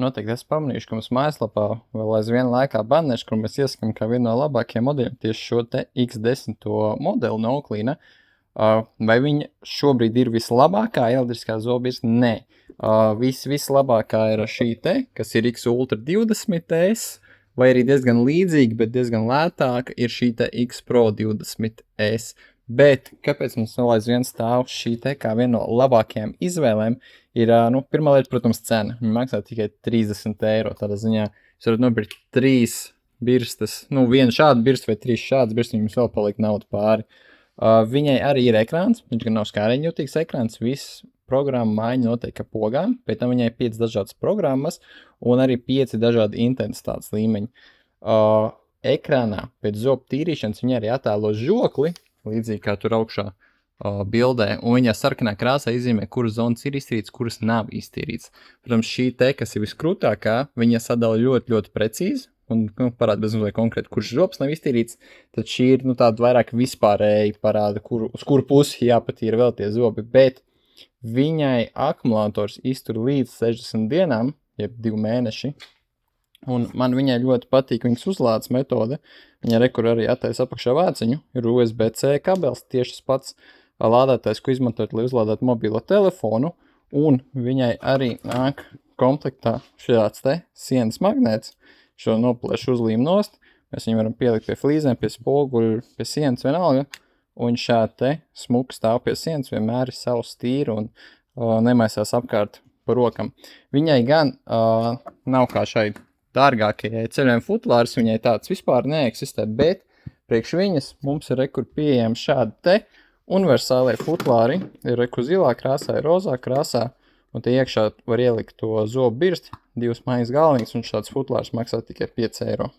noteikti esmu pamanījuši, ka mums mājaslapā vēl aizvien laikā banners, kur mēs iesakām kā vienu no labākajiem modeļiem tieši šo te X10 modeli no Oakleyna. Vai viņa šobrīd ir vislabākā elektriskā zobirsta? Nē. Vislabākā ir šī te, kas ir X Ultra 20S, vai arī diezgan līdzīga, bet diezgan lētāka ir šī te X Pro 20S. Bet kāpēc mums vēl aizvien stāv šī te kā viena no labākajām izvēlēm ir, pirmā lieta, protams, cena. Viņa maksā tikai 30 eiro. Tādā ziņā jūs varat nopirkt 3 birstas, vienu šādu birstu vai 3 šādas birstas, jums vēl paliek nauda pāri. Viņai arī ir ekrāns, viņš gan nav skāriņjūtīgs ekrāns, viss programma maiņa notiek ar pogām, pēc tam viņai 5 dažādas programmas un arī 5 dažādi intensitātes līmeņi. Ekrānā pēc zobu tīrīšanas viņa arī attēlo žokli, līdzīgi kā tur augšā bildē, un viņa sarkanā krāsā izzīmē, kuras zonas ir iztīrītas, kuras nav iztīrītas. Protams, šī te, kas ir viskrūtākā, viņa sadala ļoti, ļoti precīzi, un parāda bezmazliet konkrēti, kurš žobs nav iztīrīts, tad šī ir tāda vairāk vispārēji parāda, uz kuru pusi jāpatīra vēl tie zobi, bet viņai akumulators iztur līdz 60 dienām, jeb 2 mēneši, un man viņai ļoti patīk viņas uzlādes metode. Viņa rekur arī attaisa apakšā vāciņu, ir USB-C kabels, tieši tas pats lādētājs, ko izmantojat, lai uzlādētu mobilo telefonu, un viņai arī nāk komplektā šāds te sienas magnēts, šo noplēšu uzlīm nost, mēs viņu varam pielikt pie flīzēm, pie spoguļu, pie sienas vienalga, un šādi te smuki stāv pie sienas, vienmēr ir savs tīri un nemaisās apkārt pa rokam. Viņai gan nav kā šai dārgākajai ceļojuma futlāris, viņai tāds vispār neeksistē, bet priekš viņas mums ir rekur pieejami šādi te universālie futlāri, ir rekur zilā krāsā, ir rozā krāsā, un te iekšā var ielikt to zobu birsti, 2 maijas galvenīgas, un šāds futlārs maksā tikai 5 eiro.